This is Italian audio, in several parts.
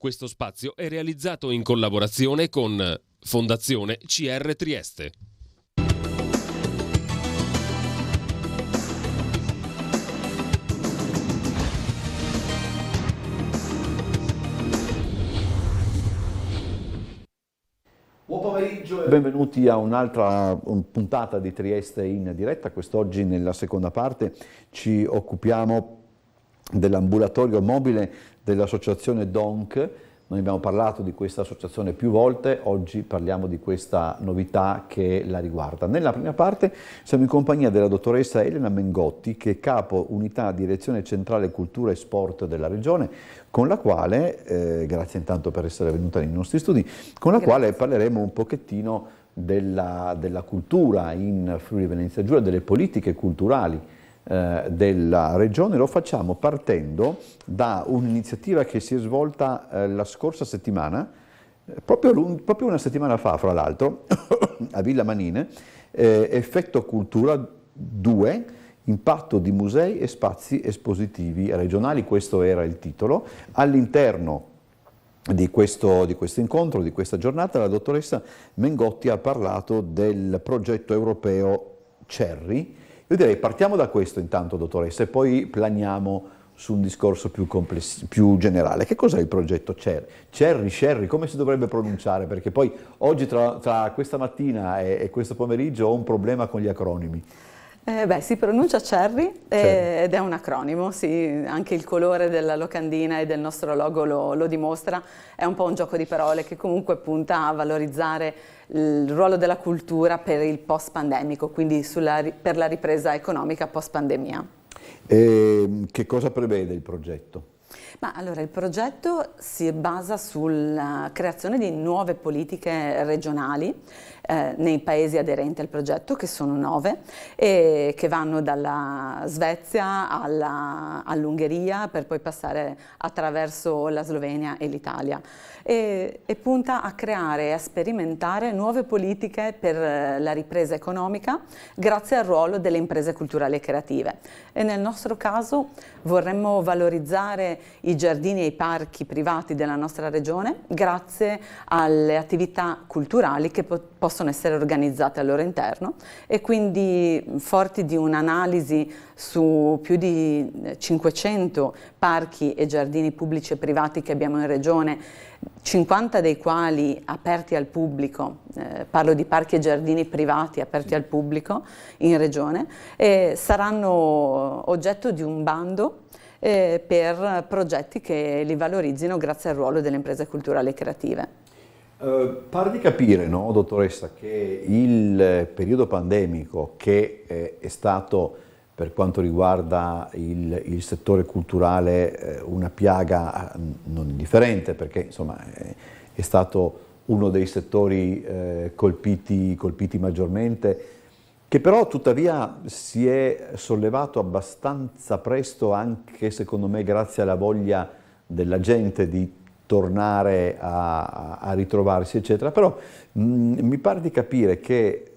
Questo spazio è realizzato in collaborazione con Fondazione CR Trieste. Buon pomeriggio e benvenuti a un'altra puntata di Trieste in diretta. Quest'oggi nella seconda parte ci occupiamo dell'ambulatorio mobile dell'associazione DONC. Noi abbiamo parlato di questa associazione più volte, oggi parliamo di questa novità che la riguarda. Nella prima parte siamo in compagnia della dottoressa Elena Mengotti, che è capo unità direzione centrale cultura e sport della regione, con la quale, grazie intanto per essere venuta nei nostri studi, con la quale parleremo un pochettino della cultura in Friuli Venezia Giulia, delle politiche culturali della regione. Lo facciamo partendo da un'iniziativa che si è svolta la scorsa settimana, proprio una settimana fa fra l'altro, a Villa Manine, Effetto Cultura 2, impatto di musei e spazi espositivi regionali, questo era il titolo. All'interno di questo incontro, di questa giornata, la dottoressa Mengotti ha parlato del progetto europeo CERRI. Io direi partiamo da questo intanto, dottoressa, e poi planiamo su un discorso più generale. Che cos'è il progetto CERRI? CERRI, come si dovrebbe pronunciare? Perché poi oggi tra questa mattina e questo pomeriggio ho un problema con gli acronimi. Si pronuncia CERRI ed è un acronimo, sì, anche il colore della locandina e del nostro logo lo dimostra. È un po' un gioco di parole che comunque punta a valorizzare il ruolo della cultura per il post-pandemico, quindi per la ripresa economica post-pandemia. Che cosa prevede il progetto? Allora, il progetto si basa sulla creazione di nuove politiche regionali nei paesi aderenti al progetto, che sono 9, e che vanno dalla Svezia all'Ungheria per poi passare attraverso la Slovenia e l'Italia. E punta a creare e a sperimentare nuove politiche per la ripresa economica grazie al ruolo delle imprese culturali e creative. E nel nostro caso vorremmo valorizzare i giardini e i parchi privati della nostra regione grazie alle attività culturali che possono essere organizzate al loro interno, e quindi forti di un'analisi su più di 500 parchi e giardini pubblici e privati che abbiamo in regione, 50 dei quali aperti al pubblico, parlo di parchi e giardini privati aperti al pubblico in regione, e saranno oggetto di un bando per progetti che li valorizzino grazie al ruolo delle imprese culturali e creative. Pare di capire, no, dottoressa, che il periodo pandemico, che è stato per quanto riguarda il settore culturale una piaga non indifferente, perché insomma è stato uno dei settori colpiti maggiormente, che però tuttavia si è sollevato abbastanza presto, anche secondo me grazie alla voglia della gente di tornare a ritrovarsi, eccetera. Però mi pare di capire che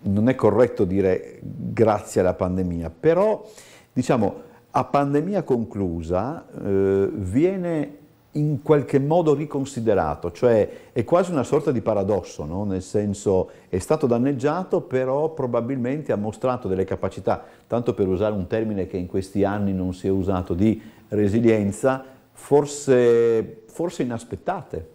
non è corretto dire grazie alla pandemia, però diciamo a pandemia conclusa viene in qualche modo riconsiderato, cioè è quasi una sorta di paradosso, no? Nel senso è stato danneggiato, però probabilmente ha mostrato delle capacità, tanto per usare un termine che in questi anni non si è usato, di resilienza, forse inaspettate.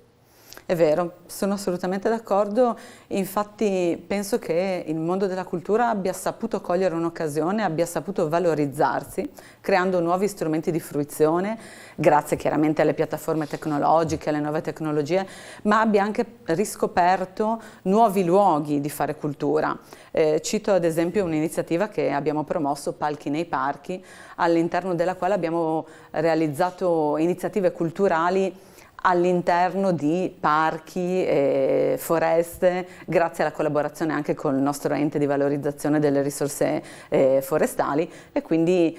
È vero, sono assolutamente d'accordo, infatti penso che il mondo della cultura abbia saputo cogliere un'occasione, abbia saputo valorizzarsi, creando nuovi strumenti di fruizione, grazie chiaramente alle piattaforme tecnologiche, alle nuove tecnologie, ma abbia anche riscoperto nuovi luoghi di fare cultura. Cito ad esempio un'iniziativa che abbiamo promosso, Palchi nei Parchi, all'interno della quale abbiamo realizzato iniziative culturali all'interno di parchi e foreste, grazie alla collaborazione anche con il nostro ente di valorizzazione delle risorse forestali, e quindi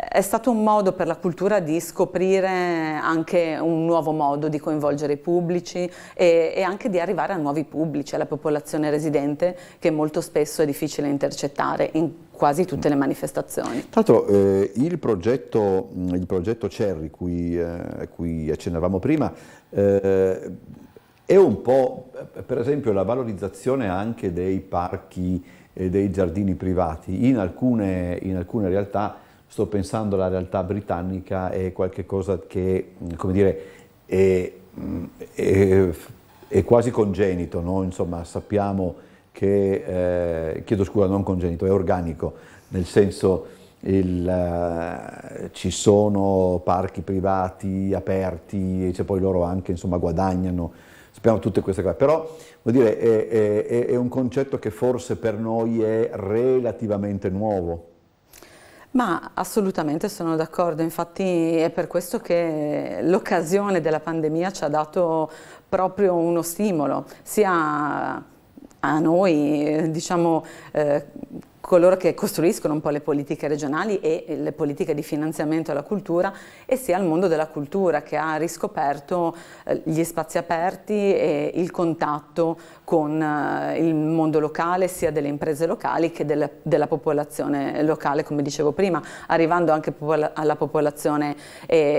è stato un modo per la cultura di scoprire anche un nuovo modo di coinvolgere i pubblici e anche di arrivare a nuovi pubblici, alla popolazione residente, che molto spesso è difficile intercettare in quasi tutte le manifestazioni. Tra l'altro il progetto Cerri, cui accennavamo prima, è un po', per esempio, la valorizzazione anche dei parchi e dei giardini privati. In alcune realtà, sto pensando alla realtà britannica, è qualcosa che, come dire, è quasi congenito, no? Insomma, sappiamo che, chiedo scusa, non congenito, è organico, nel senso ci sono parchi privati aperti, e poi loro anche, insomma, guadagnano, sappiamo tutte queste cose, però vuol dire, è un concetto che forse per noi è relativamente nuovo. Ma assolutamente sono d'accordo, infatti è per questo che l'occasione della pandemia ci ha dato proprio uno stimolo, sia a noi, diciamo, coloro che costruiscono un po' le politiche regionali e le politiche di finanziamento alla cultura, e sia al mondo della cultura, che ha riscoperto gli spazi aperti e il contatto con il mondo locale, sia delle imprese locali che della popolazione locale, come dicevo prima, arrivando anche alla popolazione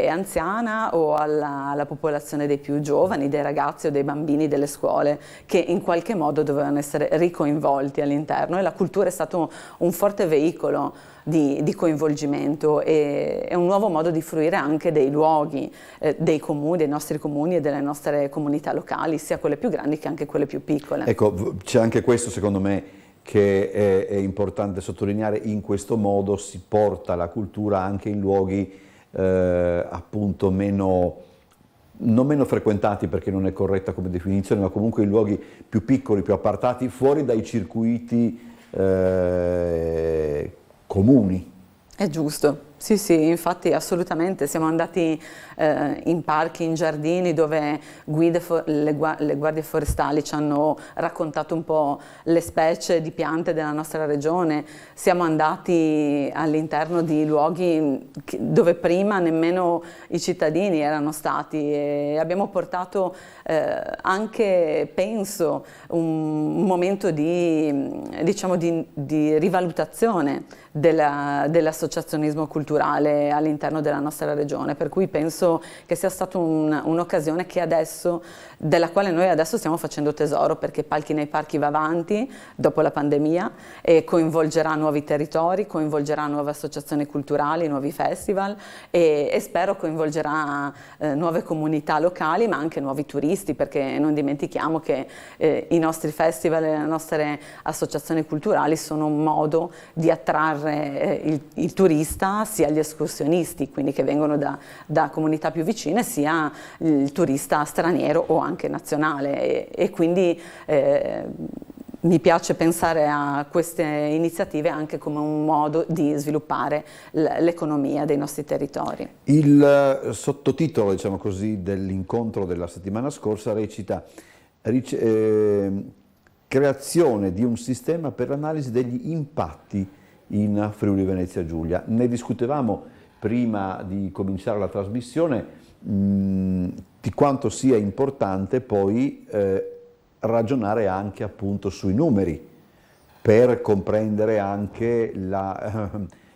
anziana o alla popolazione dei più giovani, dei ragazzi o dei bambini delle scuole, che in qualche modo dovevano essere ricoinvolti all'interno, e la cultura è stato un forte veicolo di coinvolgimento e un nuovo modo di fruire anche dei luoghi, dei comuni, dei nostri comuni e delle nostre comunità locali, sia quelle più grandi che anche quelle più piccole. Ecco, c'è anche questo, secondo me, che è importante sottolineare: in questo modo si porta la cultura anche in luoghi appunto non meno frequentati, perché non è corretta come definizione, ma comunque in luoghi più piccoli, più appartati, fuori dai circuiti comuni. È giusto, sì sì, infatti assolutamente, siamo andati in parchi, in giardini dove le guardie forestali ci hanno raccontato un po' le specie di piante della nostra regione, siamo andati all'interno di luoghi dove prima nemmeno i cittadini erano stati, e abbiamo portato anche, penso, un momento diciamo di rivalutazione dell'associazionismo culturale all'interno della nostra regione, per cui penso che sia stata un'occasione della quale noi adesso stiamo facendo tesoro, perché Palchi nei Parchi va avanti dopo la pandemia e coinvolgerà nuovi territori, coinvolgerà nuove associazioni culturali, nuovi festival e spero coinvolgerà nuove comunità locali, ma anche nuovi turisti, perché non dimentichiamo che i nostri festival e le nostre associazioni culturali sono un modo di attrarre il turista, sia gli escursionisti, quindi che vengono da comunità più vicine, sia il turista straniero o anche nazionale, e quindi mi piace pensare a queste iniziative anche come un modo di sviluppare l'economia dei nostri territori. Il sottotitolo, diciamo così, dell'incontro della settimana scorsa recita creazione di un sistema per l'analisi degli impatti in Friuli Venezia Giulia. Ne discutevamo prima di cominciare la trasmissione, di quanto sia importante poi ragionare anche appunto sui numeri, per comprendere anche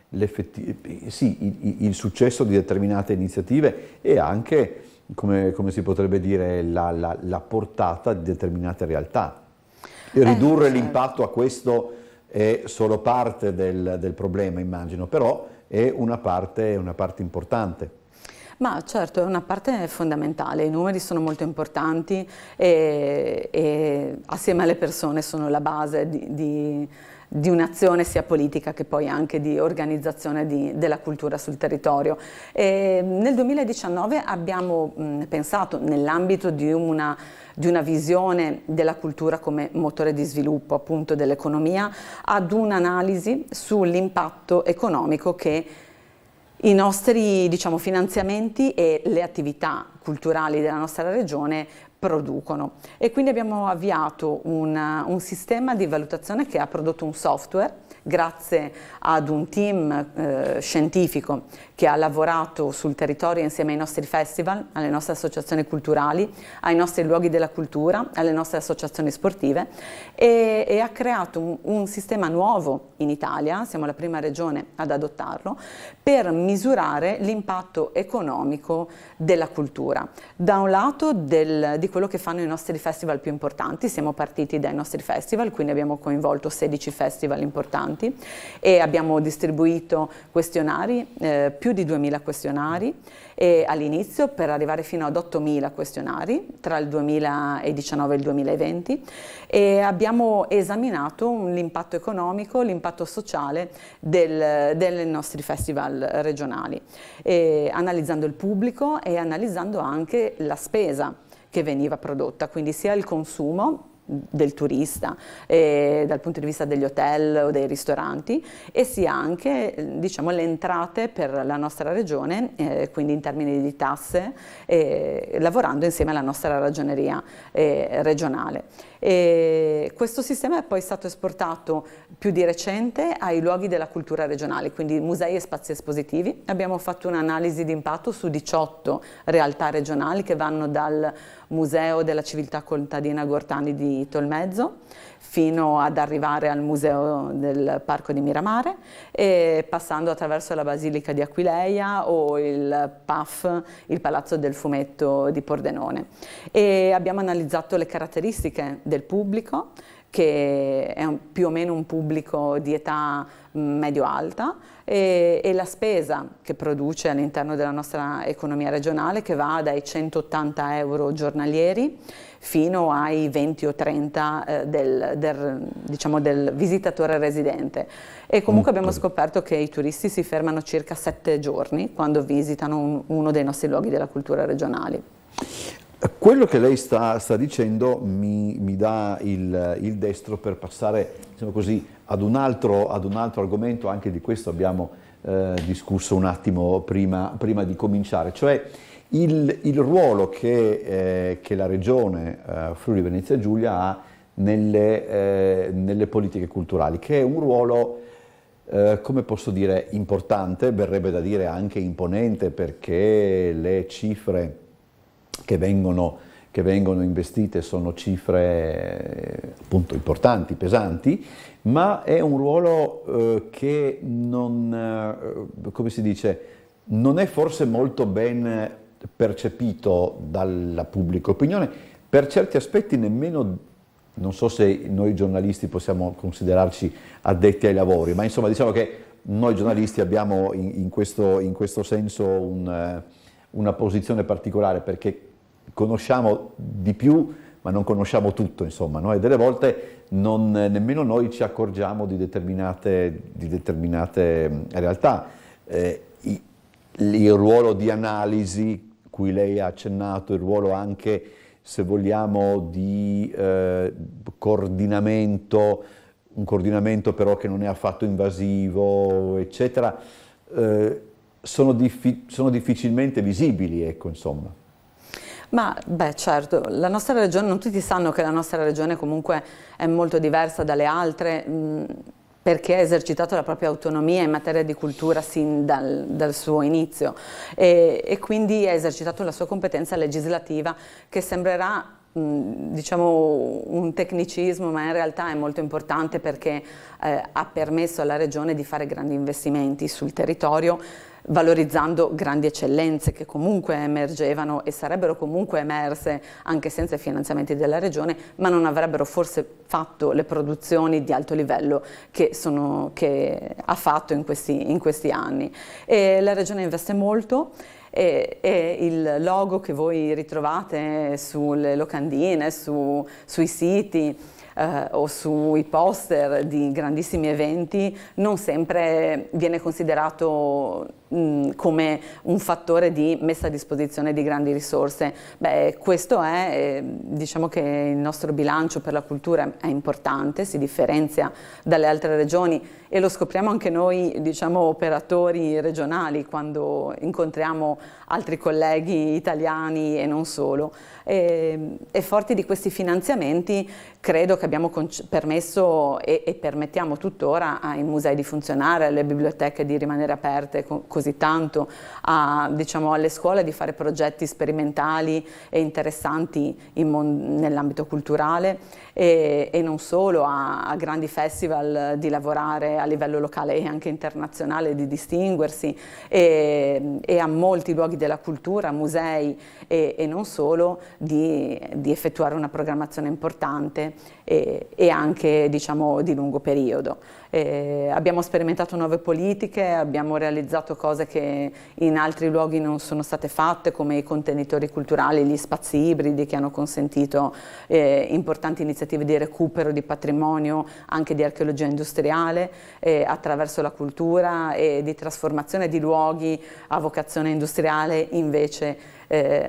il successo di determinate iniziative e anche, come si potrebbe dire, la portata di determinate realtà. E ridurre l'impatto a questo è solo parte del problema, immagino, però è una parte importante. Ma certo, è una parte fondamentale, i numeri sono molto importanti e assieme alle persone sono la base di un'azione sia politica che poi anche di organizzazione della cultura sul territorio. E nel 2019 abbiamo pensato, nell'ambito di una visione della cultura come motore di sviluppo appunto dell'economia, ad un'analisi sull'impatto economico che i nostri, diciamo, finanziamenti e le attività culturali della nostra regione producono, e quindi abbiamo avviato un sistema di valutazione che ha prodotto un software grazie ad un team scientifico che ha lavorato sul territorio insieme ai nostri festival, alle nostre associazioni culturali, ai nostri luoghi della cultura, alle nostre associazioni sportive e ha creato un sistema nuovo in Italia, siamo la prima regione ad adottarlo, per misurare l'impatto economico della cultura. Da un lato di quello che fanno i nostri festival più importanti, siamo partiti dai nostri festival, quindi abbiamo coinvolto 16 festival importanti e abbiamo distribuito questionari, più di 2000 questionari all'inizio per arrivare fino ad 8000 questionari tra il 2019 e il 2020 e abbiamo esaminato l'impatto economico, l'impatto sociale dei nostri festival regionali, analizzando il pubblico e analizzando anche la spesa che veniva prodotta, quindi sia il consumo del turista dal punto di vista degli hotel o dei ristoranti e sia anche diciamo, le entrate per la nostra regione, quindi in termini di tasse, lavorando insieme alla nostra ragioneria regionale. E questo sistema è poi stato esportato più di recente ai luoghi della cultura regionale, quindi musei e spazi espositivi. Abbiamo fatto un'analisi di impatto su 18 realtà regionali che vanno dal Museo della Civiltà Contadina Gortani di Tolmezzo fino ad arrivare al Museo del Parco di Miramare e passando attraverso la Basilica di Aquileia o il PAF, il Palazzo del Fumetto di Pordenone. E abbiamo analizzato le caratteristiche del pubblico, che è più o meno un pubblico di età medio-alta, e la spesa che produce all'interno della nostra economia regionale, che va dai 180 euro giornalieri fino ai 20 o 30 diciamo, del visitatore residente. E comunque abbiamo scoperto che i turisti si fermano circa 7 giorni quando visitano uno dei nostri luoghi della cultura regionali. Quello che lei sta dicendo mi dà il destro per passare, diciamo così, ad un altro argomento. Anche di questo abbiamo discusso un attimo prima di cominciare, cioè il ruolo che la Regione Friuli Venezia Giulia ha nelle politiche culturali, che è un ruolo, come posso dire, importante, verrebbe da dire anche imponente, perché le cifre che vengono investite sono cifre appunto importanti, pesanti, ma è un ruolo che come si dice, non è forse molto ben percepito dalla pubblica opinione, per certi aspetti nemmeno, non so se noi giornalisti possiamo considerarci addetti ai lavori, ma insomma diciamo che noi giornalisti abbiamo in questo senso una posizione particolare, perché conosciamo di più ma non conosciamo tutto, insomma, no? E delle volte nemmeno noi ci accorgiamo di determinate realtà. Il ruolo di analisi cui lei ha accennato, il ruolo anche, se vogliamo, di coordinamento, un coordinamento però che non è affatto invasivo, eccetera, sono difficilmente visibili, ecco, insomma. Ma beh, certo, la nostra regione, non tutti sanno che la nostra regione comunque è molto diversa dalle altre, perché ha esercitato la propria autonomia in materia di cultura sin dal suo inizio e quindi ha esercitato la sua competenza legislativa, che sembrerà diciamo un tecnicismo, ma in realtà è molto importante, perché ha permesso alla regione di fare grandi investimenti sul territorio, valorizzando grandi eccellenze che comunque emergevano e sarebbero comunque emerse anche senza i finanziamenti della regione, ma non avrebbero forse fatto le produzioni di alto livello che ha fatto in questi anni. E la regione investe molto. E il logo che voi ritrovate sulle locandine, sui siti o sui poster di grandissimi eventi non sempre viene considerato come un fattore di messa a disposizione di grandi risorse. Questo è, diciamo che il nostro bilancio per la cultura è importante, si differenzia dalle altre regioni e lo scopriamo anche noi, diciamo, operatori regionali quando incontriamo altri colleghi italiani e non solo. E forti di questi finanziamenti credo che abbiamo permesso e permettiamo tuttora ai musei di funzionare, alle biblioteche di rimanere aperte così tanto, diciamo, alle scuole di fare progetti sperimentali e interessanti nell'ambito culturale e non solo, a grandi festival di lavorare a livello locale e anche internazionale, di distinguersi e a molti luoghi della cultura, musei e non solo, di effettuare una programmazione importante e anche, diciamo, di lungo periodo. Abbiamo sperimentato nuove politiche, abbiamo realizzato cose che in altri luoghi non sono state fatte, come i contenitori culturali, gli spazi ibridi che hanno consentito importanti iniziative di recupero di patrimonio, anche di archeologia industriale, attraverso la cultura e di trasformazione di luoghi a vocazione industriale invece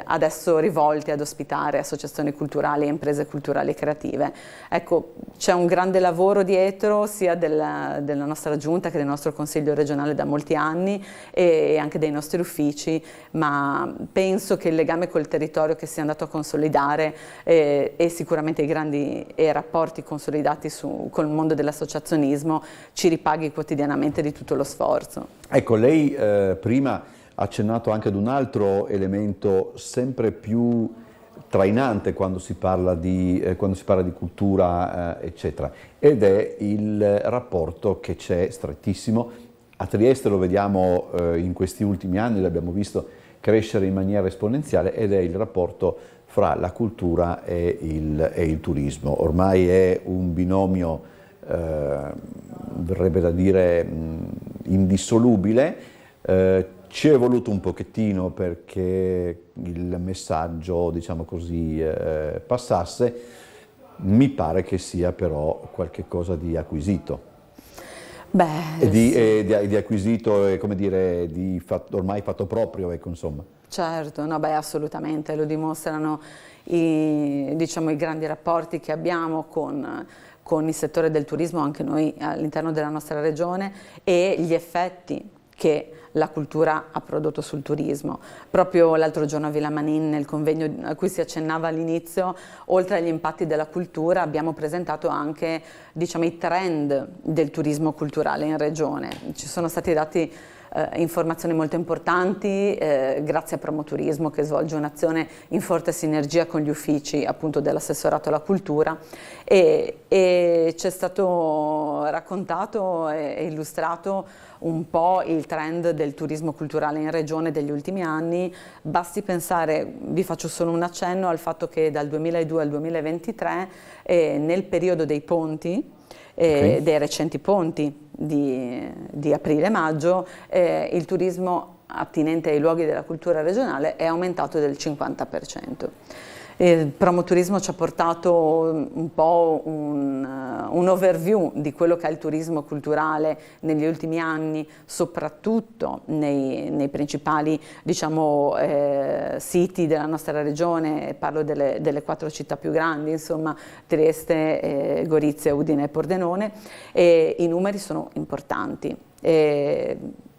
adesso rivolti ad ospitare associazioni culturali e imprese culturali creative. Ecco, c'è un grande lavoro dietro sia della nostra giunta che del nostro consiglio regionale da molti anni e anche dei nostri uffici, ma penso che il legame col territorio che si è andato a consolidare e sicuramente i grandi rapporti consolidati col mondo dell'associazionismo ci ripaghi quotidianamente di tutto lo sforzo. Ecco, lei prima ha accennato anche ad un altro elemento sempre più trainante quando si parla di cultura, eccetera, ed è il rapporto che c'è strettissimo. A Trieste lo vediamo in questi ultimi anni, l'abbiamo visto crescere in maniera esponenziale, ed è il rapporto fra la cultura e il turismo. Ormai è un binomio, verrebbe da dire, indissolubile. Ci è voluto un pochettino perché il messaggio, diciamo così, passasse. Mi pare che sia però qualche cosa di acquisito. Di acquisito, come dire, ormai fatto proprio, ecco, insomma. Certo, no, assolutamente, lo dimostrano diciamo, i grandi rapporti che abbiamo con il settore del turismo, anche noi all'interno della nostra regione, e gli effetti che la cultura ha prodotto sul turismo. Proprio l'altro giorno a Villa Manin, nel convegno a cui si accennava all'inizio, oltre agli impatti della cultura abbiamo presentato anche, diciamo, i trend del turismo culturale in regione. Ci sono stati dati informazioni molto importanti grazie a Promoturismo, che svolge un'azione in forte sinergia con gli uffici appunto dell'assessorato alla cultura e ci è stato raccontato e illustrato un po' il trend del turismo culturale in regione degli ultimi anni. Basti pensare, vi faccio solo un accenno al fatto che dal 2002 al 2023 nel periodo dei ponti, dei recenti ponti di aprile e maggio, il turismo attinente ai luoghi della cultura regionale è aumentato del 50%. Il Promoturismo ci ha portato un po' un overview di quello che è il turismo culturale negli ultimi anni, soprattutto nei principali, diciamo, siti della nostra regione. Parlo delle 4 città più grandi, insomma, Trieste, Gorizia, Udine e Pordenone, e i numeri sono importanti.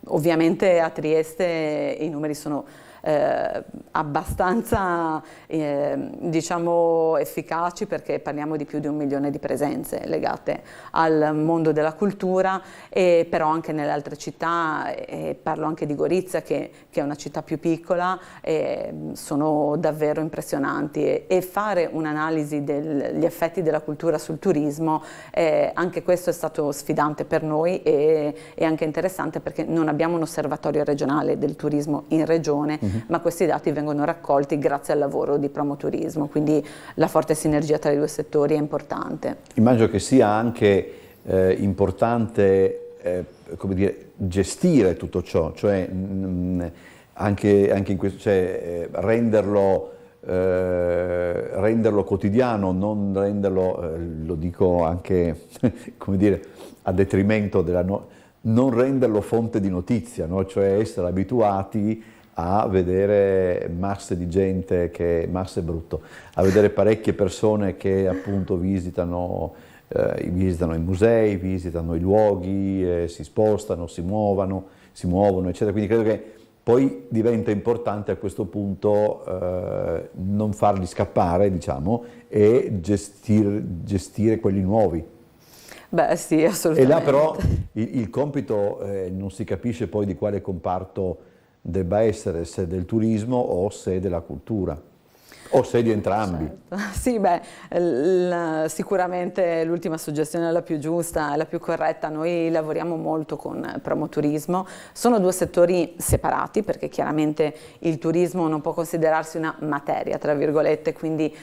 Ovviamente a Trieste i numeri sono abbastanza diciamo efficaci, perché parliamo di più di 1 milione di presenze legate al mondo della cultura, però anche nelle altre città, parlo anche di Gorizia che è una città più piccola, sono davvero impressionanti e fare un'analisi degli effetti della cultura sul turismo, anche questo è stato sfidante per noi e anche interessante, perché non abbiamo un osservatorio regionale del turismo in regione, ma questi dati vengono raccolti grazie al lavoro di Promoturismo, quindi la forte sinergia tra i due settori è importante. Immagino che sia anche importante come dire, gestire tutto ciò, cioè anche in questo, cioè, renderlo quotidiano, non renderlo, lo dico anche come dire, a detrimento non renderlo fonte di notizia, no? Cioè essere abituati a vedere masse di gente masse è brutto, a vedere parecchie persone che appunto visitano i musei, visitano i luoghi, si spostano, si muovono, eccetera. Quindi credo che poi diventa importante a questo punto non farli scappare, diciamo, e gestire quelli nuovi. Beh sì, assolutamente. E là però il compito non si capisce poi di quale comparto debba essere, se del turismo o se della cultura. O se di entrambi. Certo. Sì, sicuramente l'ultima suggestione è la più giusta, è la più corretta. Noi lavoriamo molto con promoturismo. Sono due settori separati perché chiaramente il turismo non può considerarsi una materia, tra virgolette, quindi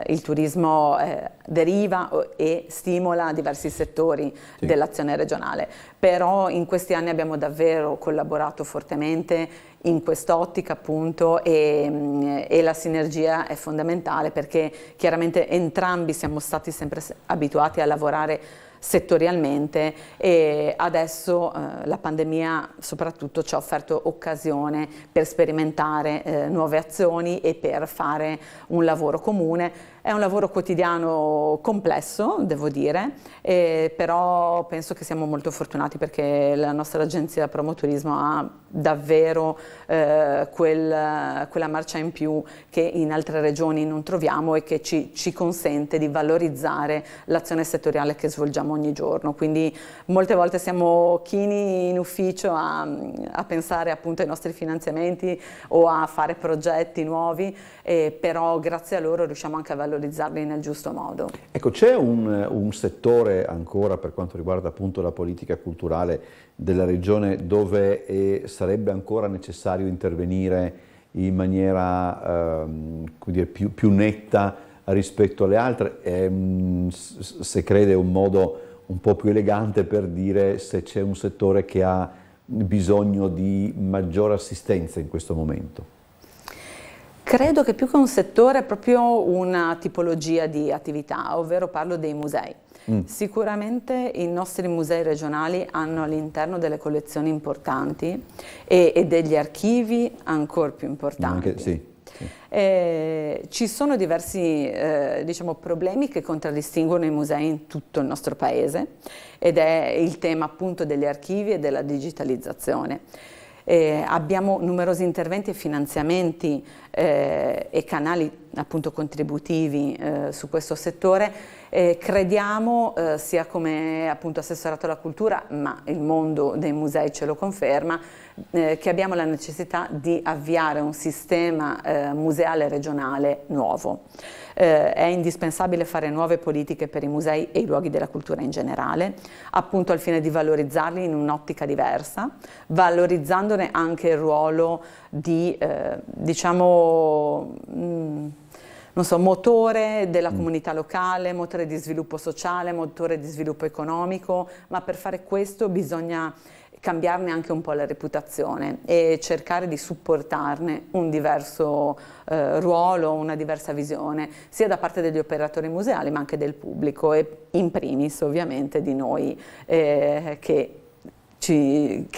il turismo deriva e stimola diversi settori dell'azione regionale. Però in questi anni abbiamo davvero collaborato fortemente in quest'ottica appunto e la sinergia è fondamentale perché chiaramente entrambi siamo stati sempre abituati a lavorare settorialmente e adesso la pandemia soprattutto ci ha offerto occasione per sperimentare nuove azioni e per fare un lavoro comune. È un lavoro quotidiano complesso, devo dire, però penso che siamo molto fortunati perché la nostra agenzia Promoturismo ha davvero quella marcia in più che in altre regioni non troviamo e che ci consente di valorizzare l'azione settoriale che svolgiamo ogni giorno. Quindi molte volte siamo chini in ufficio a pensare appunto ai nostri finanziamenti o a fare progetti nuovi, però grazie a loro riusciamo anche a valorizzarli nel giusto modo. Ecco, c'è un settore ancora per quanto riguarda appunto la politica culturale della regione dove sarebbe ancora necessario intervenire in maniera come dire, più netta rispetto alle altre, se crede un modo un po' più elegante per dire se c'è un settore che ha bisogno di maggiore assistenza in questo momento? Credo che più che un settore è proprio una tipologia di attività, ovvero parlo dei musei. Sicuramente i nostri musei regionali hanno all'interno delle collezioni importanti e degli archivi ancora più importanti. Sì. Ci sono diversi diciamo, problemi che contraddistinguono i musei in tutto il nostro paese ed è il tema appunto degli archivi e della digitalizzazione. Abbiamo numerosi interventi e finanziamenti e canali appunto contributivi su questo settore. Crediamo, sia come appunto assessorato alla cultura, ma il mondo dei musei ce lo conferma, che abbiamo la necessità di avviare un sistema museale regionale nuovo. È indispensabile fare nuove politiche per i musei e i luoghi della cultura in generale, appunto al fine di valorizzarli in un'ottica diversa, valorizzandone anche il ruolo di, diciamo, non so, motore della comunità locale, motore di sviluppo sociale, motore di sviluppo economico, ma per fare questo bisogna cambiarne anche un po' la reputazione e cercare di supportarne un diverso ruolo, una diversa visione, sia da parte degli operatori museali ma anche del pubblico e in primis ovviamente di noi che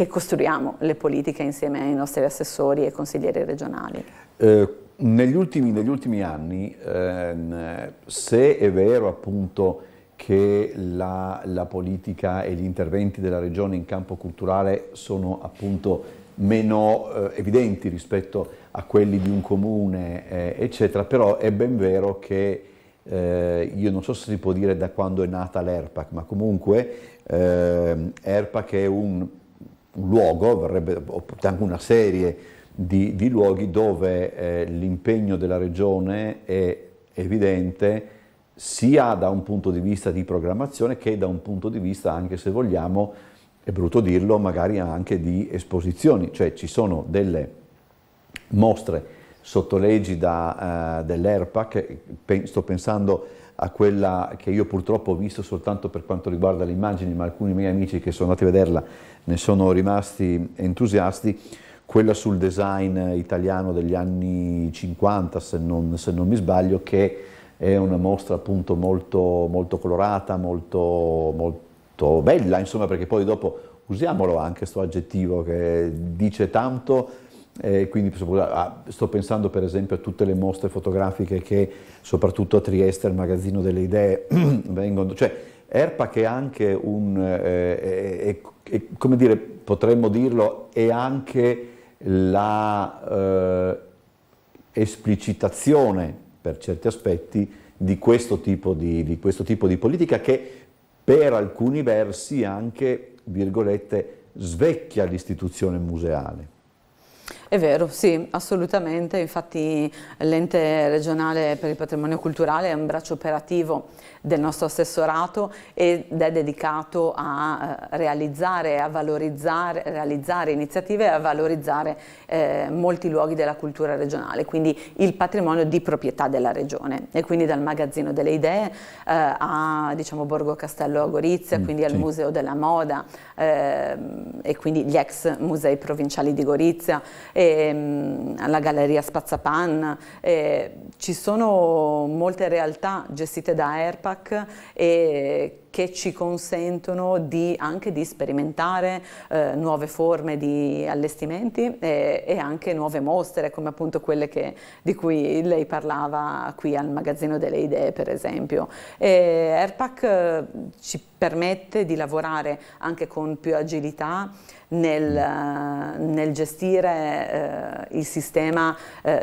costruiamo le politiche insieme ai nostri assessori e consiglieri regionali. Negli ultimi anni, se è vero appunto che la politica e gli interventi della regione in campo culturale sono appunto meno evidenti rispetto a quelli di un comune, eccetera, però è ben vero che io non so se si può dire da quando è nata l'ERPAC, ma comunque ERPAC è un luogo, verrebbe anche una serie di luoghi dove l'impegno della regione è evidente sia da un punto di vista di programmazione che da un punto di vista, anche se vogliamo, è brutto dirlo, magari anche di esposizioni, cioè ci sono delle mostre sotto l'egida dell'ERPAC, sto pensando a quella che io purtroppo ho visto soltanto per quanto riguarda le immagini, ma alcuni miei amici che sono andati a vederla ne sono rimasti entusiasti, quella sul design italiano degli anni 50, se non mi sbaglio, che è una mostra appunto molto colorata, molto bella, insomma, perché poi dopo usiamolo anche sto aggettivo che dice tanto. Quindi sto pensando per esempio a tutte le mostre fotografiche che soprattutto a Trieste, al Magazzino delle Idee, vengono, cioè ERPAC è anche come dire, potremmo dirlo, è anche la esplicitazione per certi aspetti di questo tipo di politica che per alcuni versi anche, virgolette, svecchia l'istituzione museale. È vero, sì, assolutamente, infatti l'ente regionale per il patrimonio culturale è un braccio operativo del nostro assessorato ed è dedicato a realizzare iniziative e a valorizzare molti luoghi della cultura regionale, quindi il patrimonio di proprietà della regione, e quindi dal Magazzino delle Idee a diciamo Borgo Castello a Gorizia, quindi al Museo della Moda e quindi gli ex musei provinciali di Gorizia, alla Galleria Spazzapan. Ci sono molte realtà gestite da ERPAC che ci consentono anche di sperimentare nuove forme di allestimenti e anche nuove mostre, come appunto quelle di cui lei parlava qui al Magazzino delle Idee, per esempio. ERPAC ci permette di lavorare anche con più agilità nel gestire il sistema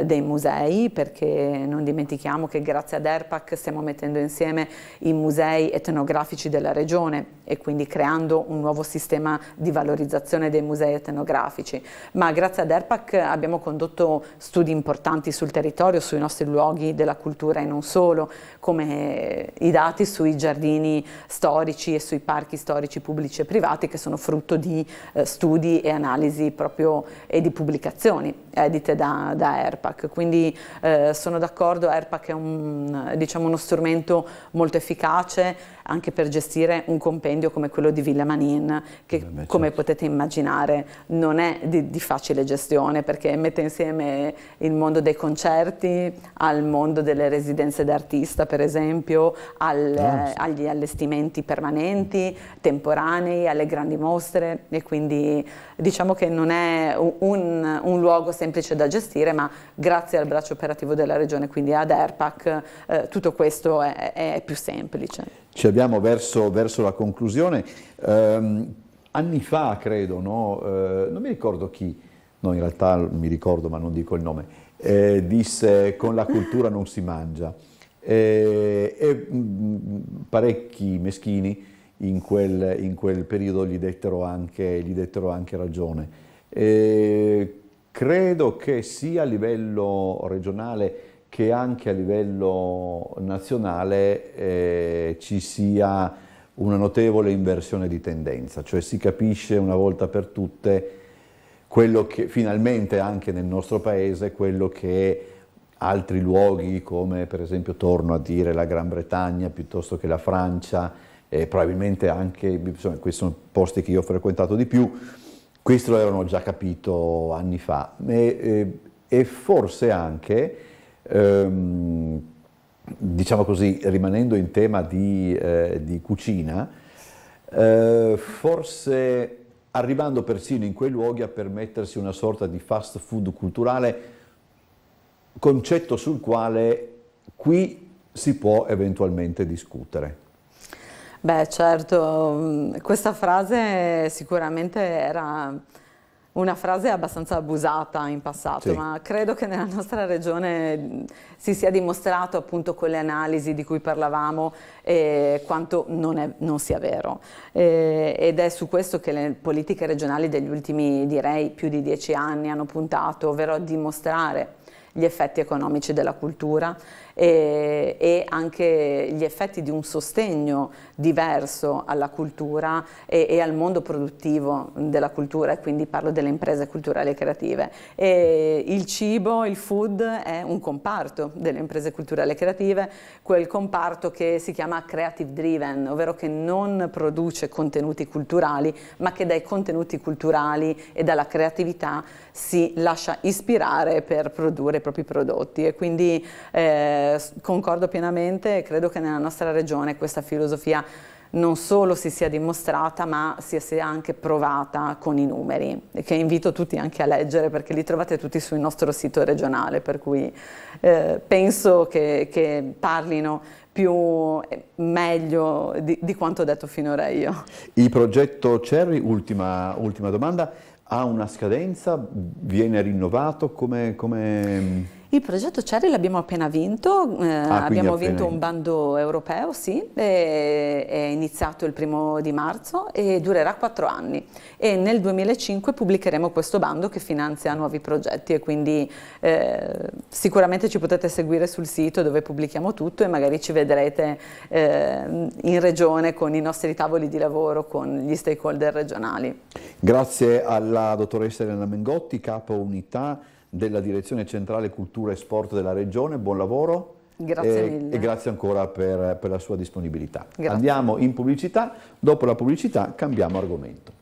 dei musei, perché non dimentichiamo che grazie ad ERPAC stiamo mettendo insieme i musei etnografici della regione e quindi creando un nuovo sistema di valorizzazione dei musei etnografici, ma grazie ad ERPAC abbiamo condotto studi importanti sul territorio, sui nostri luoghi della cultura e non solo, come i dati sui giardini storici e sui parchi storici pubblici e privati, che sono frutto di studi e analisi proprio e di pubblicazioni edite da ERPAC. Quindi sono d'accordo, ERPAC è uno strumento molto efficace anche per gestire un compendio come quello di Villa Manin, che come potete immaginare non è di facile gestione, perché mette insieme il mondo dei concerti al mondo delle residenze d'artista, per esempio, agli allestimenti permanenti, temporanei, alle grandi mostre, e quindi diciamo che non è un luogo semplice da gestire, ma grazie al braccio operativo della regione, quindi ad ERPAC, tutto questo è più semplice. Ci abbiamo verso la conclusione. Anni fa, credo, no? Non mi ricordo chi, no, in realtà mi ricordo ma non dico il nome, disse: con la cultura non si mangia. Parecchi meschini in quel periodo gli dettero anche ragione. Credo che sia a livello regionale che anche a livello nazionale ci sia una notevole inversione di tendenza, cioè si capisce una volta per tutte quello che finalmente anche nel nostro paese, quello che altri luoghi come per esempio, torno a dire, la Gran Bretagna piuttosto che la Francia, probabilmente anche, insomma, questi sono posti che io ho frequentato di più, questo l'avevano già capito anni fa, e forse anche diciamo così, rimanendo in tema di cucina, forse arrivando persino in quei luoghi a permettersi una sorta di fast food culturale, concetto sul quale qui si può eventualmente discutere. Beh, certo, questa frase sicuramente era una frase abbastanza abusata in passato, sì, ma credo che nella nostra regione si sia dimostrato, appunto, con le analisi di cui parlavamo, quanto non sia vero. Ed è su questo che le politiche regionali degli ultimi, direi, più di 10 anni hanno puntato, ovvero a dimostrare gli effetti economici della cultura e anche gli effetti di un sostegno diverso alla cultura e al mondo produttivo della cultura, e quindi parlo delle imprese culturali e creative. E il cibo, il food, è un comparto delle imprese culturali e creative, quel comparto che si chiama creative driven, ovvero che non produce contenuti culturali, ma che dai contenuti culturali e dalla creatività si lascia ispirare per produrre i propri prodotti. E quindi concordo pienamente, e credo che nella nostra regione questa filosofia non solo si sia dimostrata, ma sia anche provata con i numeri, che invito tutti anche a leggere, perché li trovate tutti sul nostro sito regionale, per cui penso che parlino meglio di quanto ho detto finora io. Il progetto Cherry, ultima domanda, ha una scadenza? Viene rinnovato? Come... Il progetto Cherry l'abbiamo appena vinto, abbiamo vinto un bando europeo, sì, è iniziato il 1° marzo e durerà 4 anni e nel 2005 pubblicheremo questo bando che finanzia nuovi progetti e quindi sicuramente ci potete seguire sul sito dove pubblichiamo tutto e magari ci vedrete in regione con i nostri tavoli di lavoro con gli stakeholder regionali. Grazie alla dottoressa Elena Mengotti, capo unità della Direzione Centrale Cultura e Sport della Regione, buon lavoro. Grazie mille. E grazie ancora per la sua disponibilità. Grazie. Andiamo in pubblicità, dopo la pubblicità cambiamo argomento.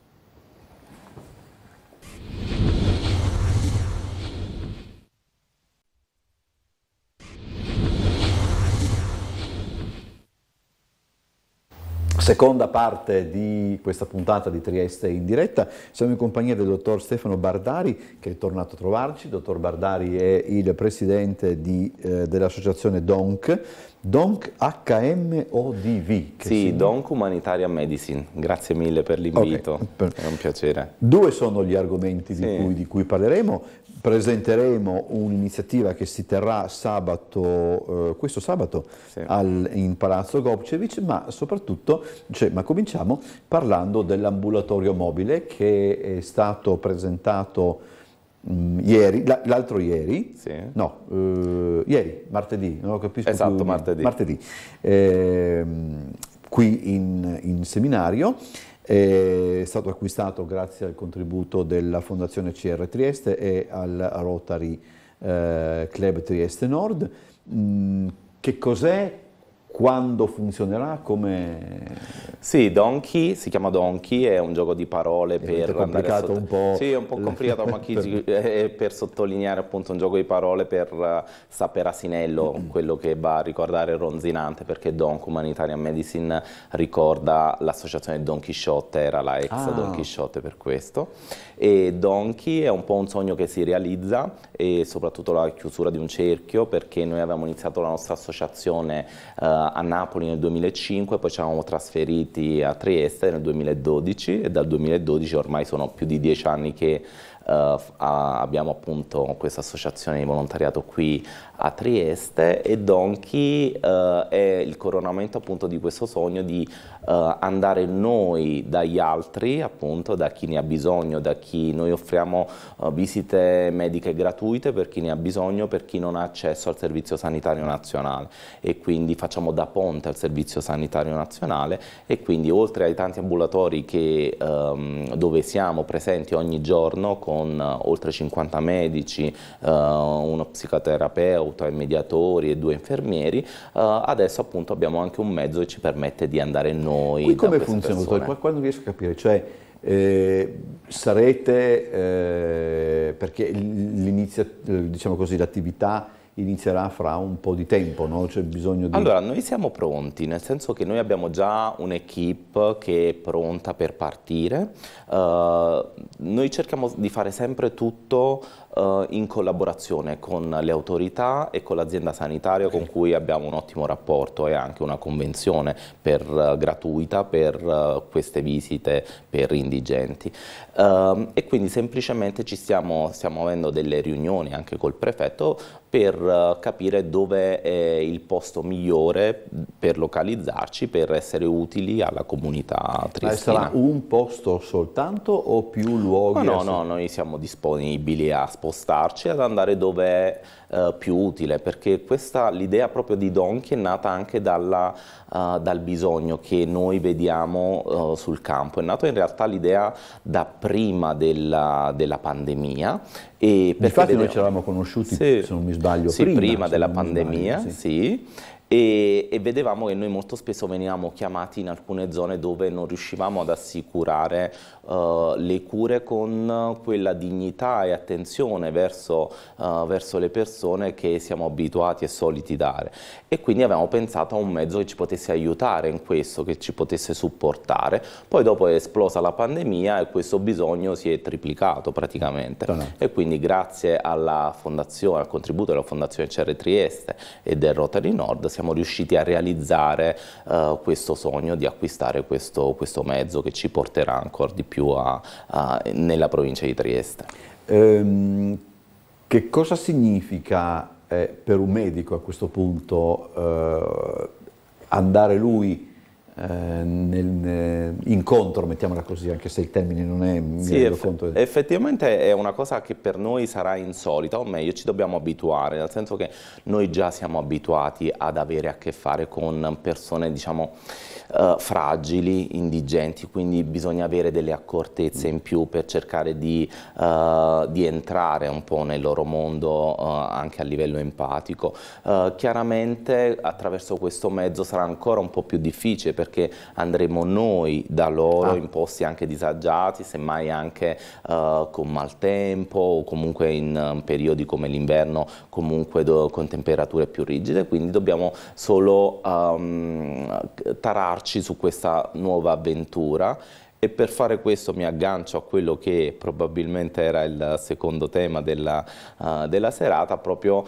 Seconda parte di questa puntata di Trieste in diretta, siamo in compagnia del dottor Stefano Bardari che è tornato a trovarci. Dottor Bardari è il presidente dell'associazione DONC HMODV. Sì, DONC Humanitarian Medicine, grazie mille per l'invito, okay. È un piacere. 2 sono gli argomenti di cui parleremo. Presenteremo un'iniziativa che si terrà questo sabato sì, in Palazzo Gobčević, ma soprattutto, cominciamo parlando dell'ambulatorio mobile che è stato presentato l'altro ieri, sì. Ieri, martedì, non lo capisco esatto, più. Martedì, qui in seminario. È stato acquistato grazie al contributo della Fondazione CR Trieste e al Rotary Club Trieste Nord. Che cos'è? Quando funzionerà? Sì, Donkey, si chiama Donkey, è un gioco di parole per complicato un po'. Sì, è un po' complicato, ma per sottolineare appunto un gioco di parole per sapere asinello quello che va a ricordare Ronzinante, perché Donk Humanitarian Medicine ricorda l'associazione Don Chisciotte, era la ex Don Chisciotte per questo. E Donkey è un po' un sogno che si realizza e soprattutto la chiusura di un cerchio, perché noi avevamo iniziato la nostra associazione a Napoli nel 2005, poi ci eravamo trasferiti a Trieste nel 2012 e dal 2012 ormai sono più di 10 anni che abbiamo appunto questa associazione di volontariato qui a Trieste e Donkey è il coronamento appunto di questo sogno di andare noi dagli altri, appunto da chi ne ha bisogno, da chi noi offriamo visite mediche gratuite per chi ne ha bisogno, per chi non ha accesso al Servizio Sanitario Nazionale e quindi facciamo da ponte al Servizio Sanitario Nazionale e quindi oltre ai tanti ambulatori dove siamo presenti ogni giorno con oltre 50 medici, uno psicoterapeuta e mediatori e 2 infermieri, adesso appunto abbiamo anche un mezzo che ci permette di andare noi. Qui come funziona? Quando riesco a capire, sarete, perché diciamo così, l'attività inizierà fra un po' di tempo, no? C'è bisogno di... Allora, noi siamo pronti, nel senso che noi abbiamo già un'equipe che è pronta per partire. Noi cerchiamo di fare sempre tutto in collaborazione con le autorità e con l'azienda sanitaria con cui abbiamo un ottimo rapporto e anche una convenzione gratuita per queste visite per indigenti. E quindi semplicemente stiamo avendo delle riunioni anche col prefetto per capire dove è il posto migliore per localizzarci, per essere utili alla comunità triestina. Sarà un posto soltanto o più luoghi? No, noi siamo disponibili a spostarci, ad andare dove è più utile, perché l'idea proprio di Donkey è nata anche dal bisogno che noi vediamo sul campo. È nata in realtà l'idea da prima della pandemia. Infatti noi ci eravamo conosciuti, se non mi sbaglio, prima della pandemia, sì. e vedevamo che noi molto spesso venivamo chiamati in alcune zone dove non riuscivamo ad assicurare le cure con quella dignità e attenzione verso le persone che siamo abituati e soliti dare, e quindi avevamo pensato a un mezzo che ci potesse aiutare in questo, che ci potesse supportare. Poi dopo è esplosa la pandemia e questo bisogno si è triplicato praticamente, e quindi grazie alla fondazione, al contributo della Fondazione CR Trieste e del Rotary Nord siamo riusciti a realizzare questo sogno di acquistare questo mezzo che ci porterà ancora di più nella provincia di Trieste. Che cosa significa per un medico a questo punto andare lui incontro, mettiamola così, anche se il termine non è, mi rendo conto. Effettivamente è una cosa che per noi sarà insolita, o meglio ci dobbiamo abituare, nel senso che noi già siamo abituati ad avere a che fare con persone, diciamo, fragili, indigenti, quindi bisogna avere delle accortezze in più per cercare di entrare un po' nel loro mondo anche a livello empatico. Chiaramente attraverso questo mezzo sarà ancora un po' più difficile, perché andremo noi da loro in posti anche disagiati, semmai anche con maltempo o comunque in periodi come l'inverno, comunque con temperature più rigide, quindi dobbiamo solo tararci su questa nuova avventura. E per fare questo mi aggancio a quello che probabilmente era il secondo tema della serata, proprio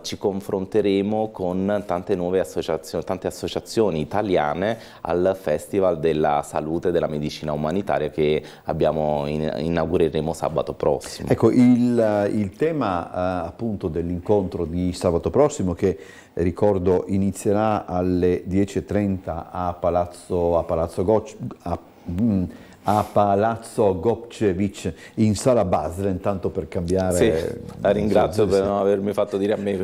ci confronteremo con tante nuove associazioni, tante associazioni italiane al Festival della Salute e della Medicina Umanitaria che inaugureremo sabato prossimo. Ecco, il tema appunto dell'incontro di sabato prossimo, che ricordo inizierà alle 10:30 a Palazzo Gopčević in Sala Baslen, tanto per cambiare. Sì, la ringrazio per non avermi fatto dire a me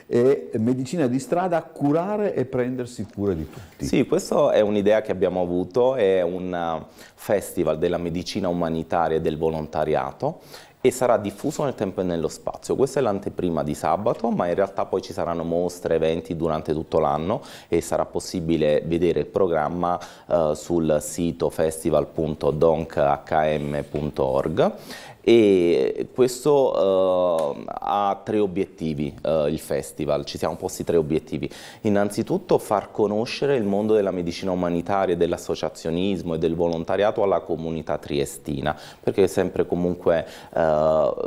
E medicina di strada, curare e prendersi cura di tutti. Sì, questa è un'idea che abbiamo avuto, è un festival della medicina umanitaria e del volontariato, e sarà diffuso nel tempo e nello spazio. Questa è l'anteprima di sabato, ma in realtà poi ci saranno mostre, eventi durante tutto l'anno, e sarà possibile vedere il programma sul sito festival.donchm.org. E questo ha tre obiettivi, il festival, ci siamo posti tre obiettivi. Innanzitutto far conoscere il mondo della medicina umanitaria, dell'associazionismo e del volontariato alla comunità triestina, perché è sempre comunque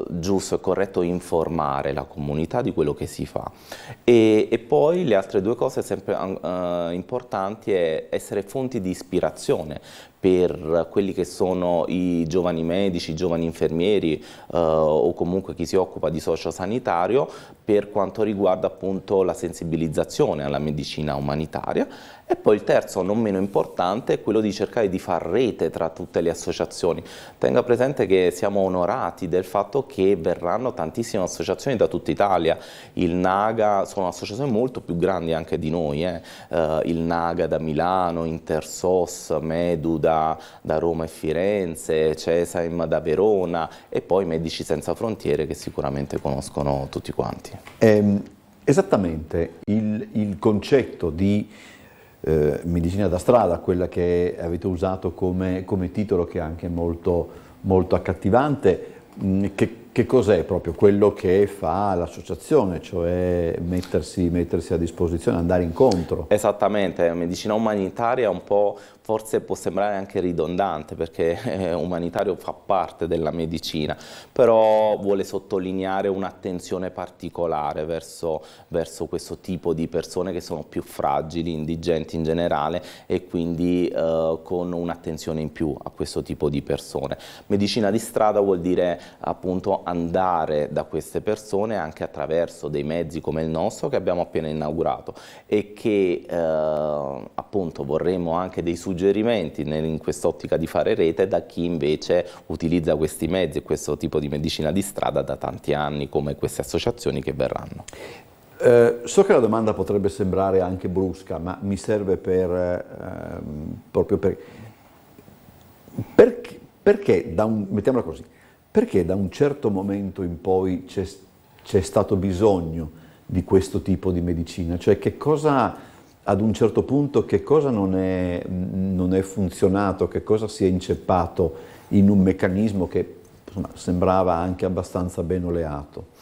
giusto e corretto informare la comunità di quello che si fa. E poi le altre due cose sempre importanti è essere fonti di ispirazione per quelli che sono i giovani medici, i giovani infermieri o comunque chi si occupa di sociosanitario, per quanto riguarda appunto la sensibilizzazione alla medicina umanitaria. E poi il terzo, non meno importante, è quello di cercare di far rete tra tutte le associazioni. Tenga presente che siamo onorati del fatto che verranno tantissime associazioni da tutta Italia. Il NAGA, sono associazioni molto più grandi anche di noi, il NAGA da Milano, Intersos, Medu da Roma e Firenze, CESAIM da Verona, e poi Medici Senza Frontiere, che sicuramente conoscono tutti quanti. Esattamente, il concetto di medicina da strada, quella che avete usato come titolo, che è anche molto, molto accattivante, che cos'è proprio quello che fa l'associazione, cioè mettersi a disposizione, andare incontro? Esattamente, medicina umanitaria un po', forse può sembrare anche ridondante, perché umanitario fa parte della medicina, però vuole sottolineare un'attenzione particolare verso questo tipo di persone che sono più fragili, indigenti in generale, e quindi con un'attenzione in più a questo tipo di persone. Medicina di strada vuol dire appunto andare da queste persone anche attraverso dei mezzi come il nostro, che abbiamo appena inaugurato, e che appunto vorremmo anche dei suggerimenti in quest'ottica di fare rete da chi invece utilizza questi mezzi e questo tipo di medicina di strada da tanti anni, come queste associazioni che verranno. So che la domanda potrebbe sembrare anche brusca, ma mi serve proprio perché mettiamola così, perché da un certo momento in poi c'è stato bisogno di questo tipo di medicina? Cioè che cosa, ad un certo punto, che cosa non è funzionato, che cosa si è inceppato in un meccanismo che insomma, sembrava anche abbastanza ben oleato?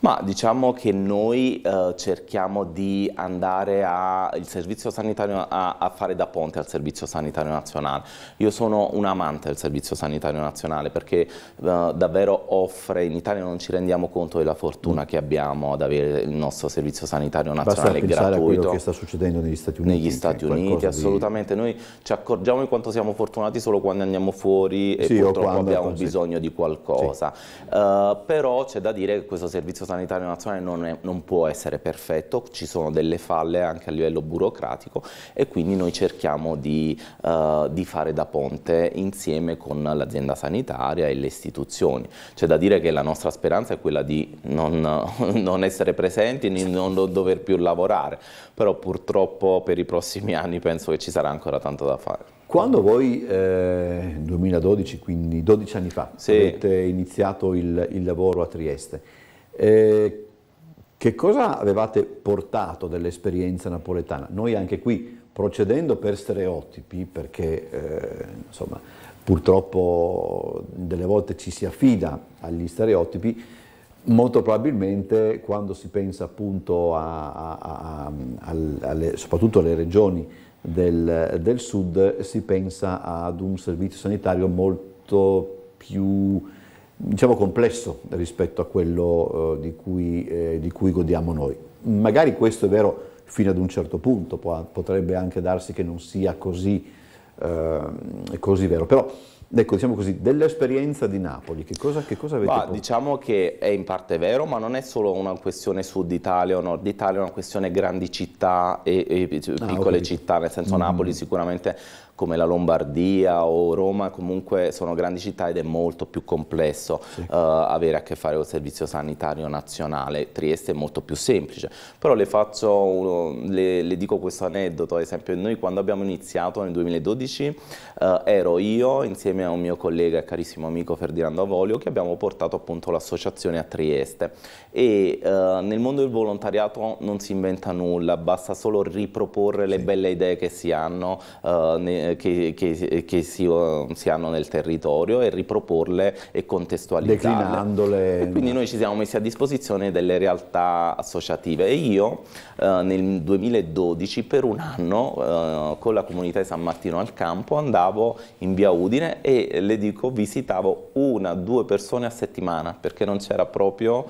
Ma diciamo che noi cerchiamo di andare il servizio sanitario a fare da ponte al servizio sanitario nazionale. Io sono un amante del servizio sanitario nazionale perché davvero offre, in Italia non ci rendiamo conto della fortuna che abbiamo ad avere il nostro servizio sanitario nazionale gratuito. Basta pensare a quello che sta succedendo negli Stati Uniti. Negli Stati Uniti, assolutamente. Noi ci accorgiamo di quanto siamo fortunati solo quando andiamo fuori e purtroppo abbiamo bisogno di qualcosa. Sì. Però c'è da dire che questo servizio sanitario nazionale non può essere perfetto, ci sono delle falle anche a livello burocratico e quindi noi cerchiamo di fare da ponte insieme con l'azienda sanitaria e le istituzioni. C'è da dire che la nostra speranza è quella di non essere presenti, di non dover più lavorare, però purtroppo per i prossimi anni penso che ci sarà ancora tanto da fare. Quando voi, nel 2012, quindi 12 anni fa, sì, avete iniziato il lavoro a Trieste, che cosa avevate portato dell'esperienza napoletana? Noi anche qui, procedendo per stereotipi, perché insomma, purtroppo delle volte ci si affida agli stereotipi, molto probabilmente quando si pensa appunto soprattutto alle regioni del sud, si pensa ad un servizio sanitario molto più, diciamo, complesso rispetto a quello di cui godiamo noi. Magari questo è vero fino ad un certo punto, potrebbe anche darsi che non sia così vero, però ecco, diciamo così, dell'esperienza di Napoli, che cosa avete portato? Diciamo che è in parte vero, ma non è solo una questione Sud Italia o Nord Italia, è una questione grandi città e piccole città, nel senso Napoli sicuramente, come la Lombardia o Roma, comunque sono grandi città ed è molto più complesso avere a che fare con il servizio sanitario nazionale. Trieste è molto più semplice, però le dico questo aneddoto, ad esempio noi quando abbiamo iniziato nel 2012 ero io insieme a un mio collega e carissimo amico Ferdinando Avolio che abbiamo portato appunto l'associazione a Trieste e nel mondo del volontariato non si inventa nulla, basta solo riproporre le belle idee che si hanno che si hanno nel territorio e riproporle e contestualizzarle. Declinandole. E quindi noi ci siamo messi a disposizione delle realtà associative e io nel 2012 per un anno con la comunità di San Martino al Campo andavo in via Udine e le dico visitavo 1-2 persone a settimana perché non c'era proprio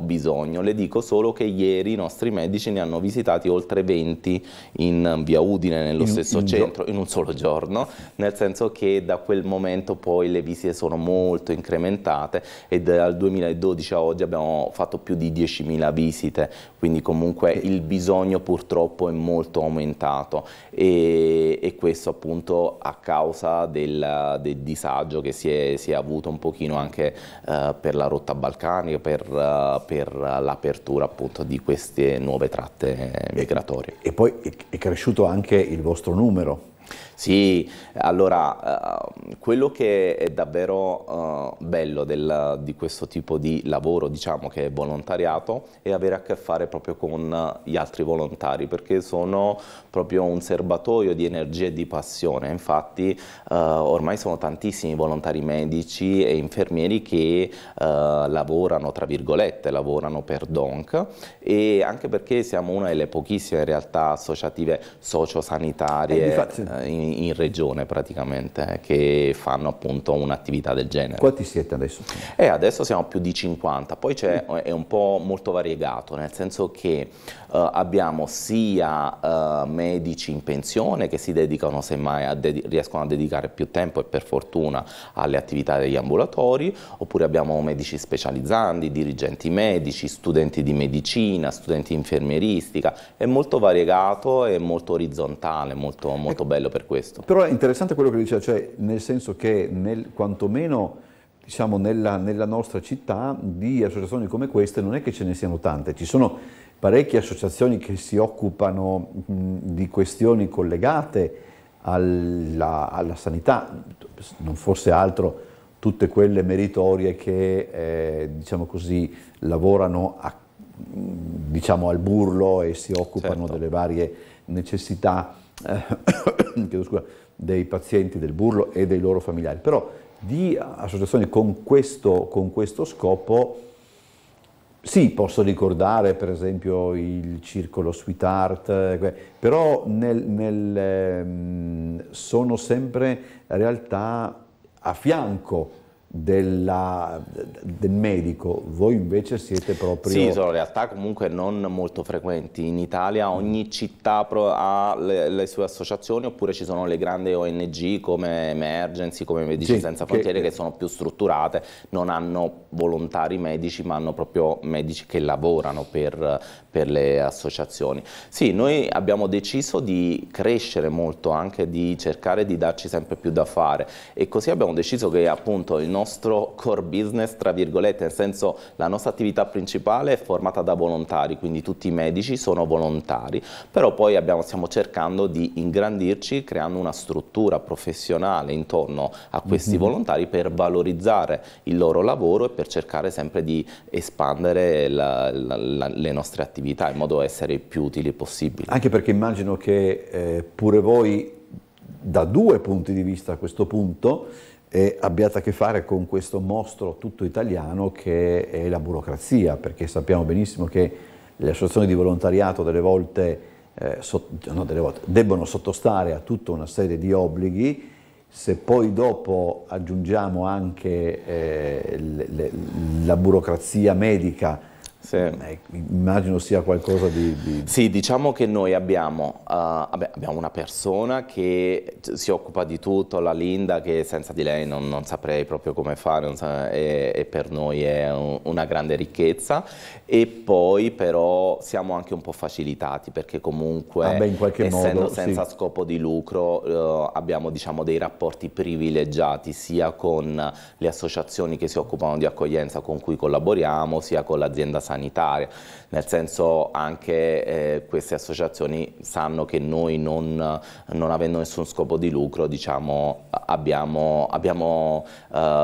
bisogno. Le dico solo che ieri i nostri medici ne hanno visitati oltre 20 in via Udine nello stesso centro in un solo giorno, nel senso che da quel momento poi le visite sono molto incrementate e dal 2012 a oggi abbiamo fatto più di 10.000 visite, quindi comunque il bisogno purtroppo è molto aumentato e questo appunto a causa del disagio che si è avuto un pochino anche per la rotta balcanica, per l'apertura appunto di queste nuove tratte migratorie. E poi è cresciuto anche il vostro numero. Sì, allora quello che è davvero bello di questo tipo di lavoro, diciamo che è volontariato, è avere a che fare proprio con gli altri volontari, perché sono proprio un serbatoio di energia e di passione. Infatti ormai sono tantissimi volontari medici e infermieri che lavorano, tra virgolette, lavorano per DONC, e anche perché siamo una delle pochissime realtà associative sociosanitarie in regione praticamente che fanno appunto un'attività del genere. Quanti siete adesso? Adesso siamo più di 50, poi è un po' molto variegato, nel senso che abbiamo sia medici in pensione che si dedicano semmai riescono a dedicare più tempo e per fortuna alle attività degli ambulatori, oppure abbiamo medici specializzanti, dirigenti medici, studenti di medicina, studenti di infermieristica, è molto variegato e molto orizzontale, molto bello per questo. Però è interessante quello che diceva, cioè nel senso che quantomeno diciamo nella nostra città di associazioni come queste non è che ce ne siano tante, ci sono parecchie associazioni che si occupano di questioni collegate alla sanità, non fosse altro tutte quelle meritorie che diciamo così lavorano diciamo al burlo e si occupano Certo. delle varie necessità chiedo scusa, dei pazienti del burlo e dei loro familiari. Però di associazioni con questo scopo sì, posso ricordare per esempio il Circolo Sweetheart, però sono sempre realtà a fianco del medico. Voi invece siete proprio... Sì, sono realtà comunque non molto frequenti. In Italia ogni città ha le sue associazioni, oppure ci sono le grandi ONG come Emergency, come Medici Senza Frontiere, che sono più strutturate, non hanno volontari medici, ma hanno proprio medici che lavorano per le associazioni. Sì, noi abbiamo deciso di crescere molto, anche di cercare di darci sempre più da fare, e così abbiamo deciso che appunto il nostro core business, tra virgolette, nel senso la nostra attività principale è formata da volontari, quindi tutti i medici sono volontari, però poi stiamo cercando di ingrandirci creando una struttura professionale intorno a questi volontari per valorizzare il loro lavoro e per cercare sempre di espandere le nostre attività in modo da essere più utili possibile. Anche perché immagino che pure voi, da due punti di vista a questo punto, abbiate a che fare con questo mostro tutto italiano che è la burocrazia, perché sappiamo benissimo che le associazioni di volontariato delle volte debbono sottostare a tutta una serie di obblighi. Se poi dopo aggiungiamo anche la burocrazia medica, sì. Immagino sia qualcosa di... Sì, diciamo che noi abbiamo una persona che si occupa di tutto, la Linda, che senza di lei non saprei proprio come fare, e per noi è una grande ricchezza, e poi però siamo anche un po' facilitati perché comunque in qualche essendo modo, senza scopo di lucro abbiamo diciamo dei rapporti privilegiati sia con le associazioni che si occupano di accoglienza con cui collaboriamo, sia con l'azienda sanitaria, nel senso anche queste associazioni sanno che noi non avendo nessun scopo di lucro diciamo abbiamo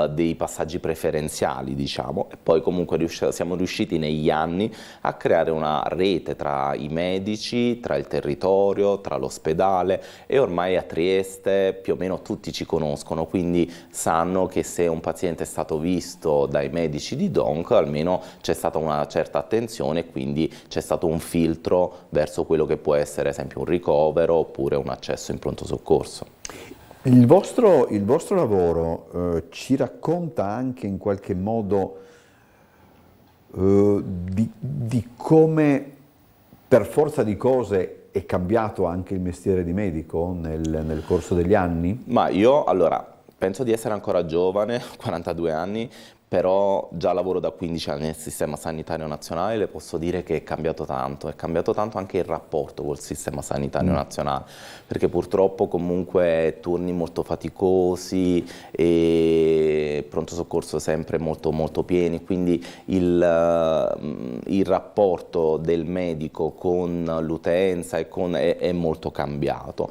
dei passaggi preferenziali diciamo, e poi comunque siamo riusciti negli anni a creare una rete tra i medici, tra il territorio, tra l'ospedale, e ormai a Trieste più o meno tutti ci conoscono, quindi sanno che se un paziente è stato visto dai medici di DONC almeno c'è stata una certa attenzione, quindi c'è stato un filtro verso quello che può essere ad esempio un ricovero oppure un accesso in pronto soccorso. Il vostro lavoro ci racconta anche in qualche modo di come per forza di cose è cambiato anche il mestiere di medico nel corso degli anni? Ma io allora penso di essere ancora giovane, 42 anni, però già lavoro da 15 anni nel sistema sanitario nazionale, le posso dire che è cambiato tanto anche il rapporto col sistema sanitario nazionale, perché purtroppo comunque turni molto faticosi e pronto soccorso sempre molto molto pieni, quindi il rapporto del medico con l'utenza è molto cambiato.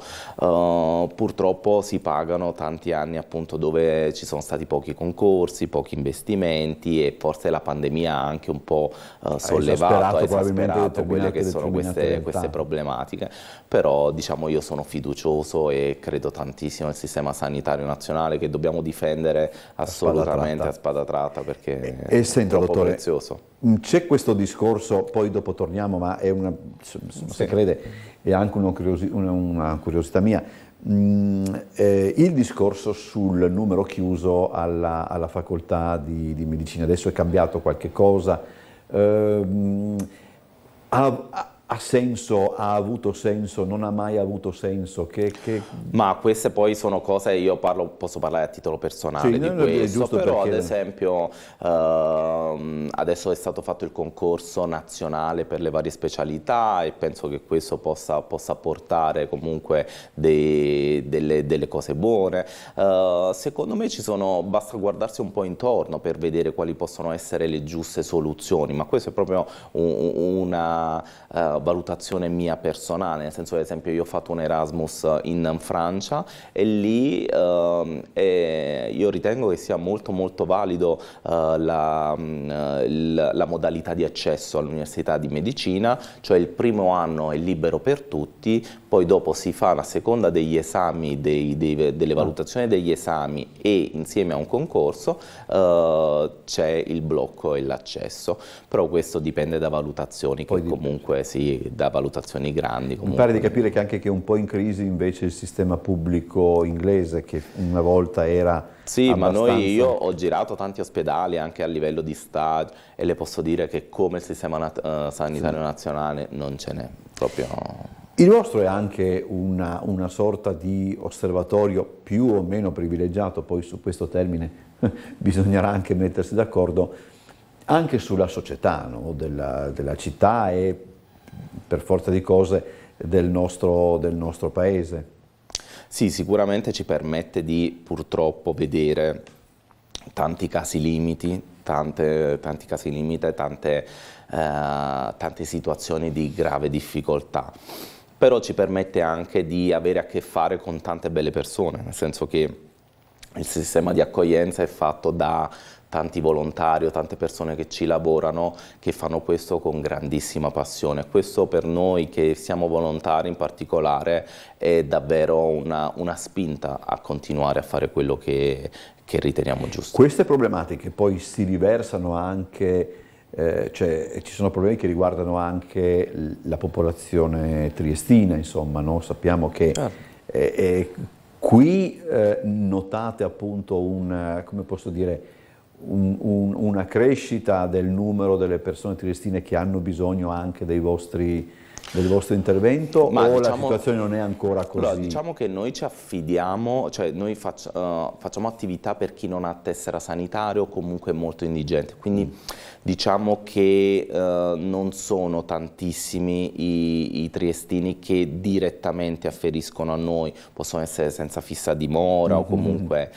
Purtroppo si pagano tanti anni appunto dove ci sono stati pochi concorsi, pochi investimenti, e forse la pandemia ha anche un po' ha esasperato quelle che sono queste problematiche, però diciamo io sono fiducioso e credo tantissimo nel sistema sanitario nazionale che dobbiamo difendere assolutamente a spada tratta perché è troppo dottore, prezioso. C'è questo discorso, poi dopo torniamo, ma è se crede, è anche una curiosità mia, il discorso sul numero chiuso alla facoltà di medicina. Adesso è cambiato qualche cosa, ha senso, ha avuto senso, non ha mai avuto senso? Ma queste poi sono cose, io posso parlare a titolo personale di questo, però ad esempio adesso è stato fatto il concorso nazionale per le varie specialità e penso che questo possa portare comunque delle cose buone. Secondo me basta guardarsi un po' intorno per vedere quali possono essere le giuste soluzioni, ma questo è proprio valutazione mia personale, nel senso, ad esempio, io ho fatto un Erasmus in Francia e lì io ritengo che sia molto molto valido la modalità di accesso all'università di medicina, cioè il primo anno è libero per tutti, poi dopo si fa la seconda degli esami, delle valutazioni degli esami e insieme a un concorso c'è il blocco e l'accesso, però questo dipende da valutazioni che comunque da valutazioni grandi. Mi pare di capire che è un po' in crisi invece il sistema pubblico inglese, che una volta era sì, abbastanza... ma io ho girato tanti ospedali anche a livello di stage e le posso dire che come il sistema sanitario nazionale non ce n'è proprio. Il vostro è anche una sorta di osservatorio più o meno privilegiato, poi su questo termine bisognerà anche mettersi d'accordo, anche sulla società, no? della città e per forza di cose del nostro paese. Sì, sicuramente ci permette di purtroppo vedere tanti casi limite, tante situazioni di grave difficoltà, però ci permette anche di avere a che fare con tante belle persone, nel senso che il sistema di accoglienza è fatto da tanti volontari o tante persone che ci lavorano, che fanno questo con grandissima passione. Questo per noi che siamo volontari in particolare è davvero una spinta a continuare a fare quello che riteniamo giusto. Queste problematiche poi si riversano anche, cioè ci sono problemi che riguardano anche la popolazione triestina, insomma, no? Sappiamo che qui notate appunto come posso dire, una crescita del numero delle persone triestine che hanno bisogno anche del vostro intervento, ma o diciamo, la situazione non è ancora così? Allora, diciamo che noi ci affidiamo, cioè noi facciamo attività per chi non ha tessera sanitaria o comunque è molto indigente, quindi diciamo che non sono tantissimi i triestini che direttamente afferiscono a noi, possono essere senza fissa dimora o comunque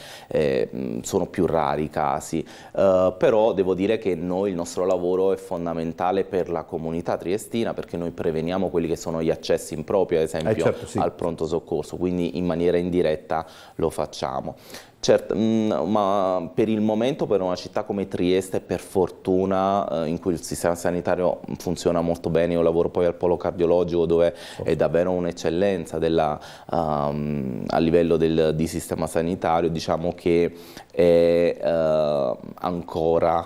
sono più rari i casi, però devo dire che il nostro lavoro è fondamentale per la comunità triestina, perché noi preveniamo quelli che sono gli accessi impropri, ad esempio certo, sì, al pronto soccorso, quindi in maniera indiretta lo facciamo. Certo, ma per il momento per una città come Trieste, per fortuna, in cui il sistema sanitario funziona molto bene, io lavoro poi al polo cardiologico dove è davvero un'eccellenza a livello di sistema sanitario, diciamo che è ancora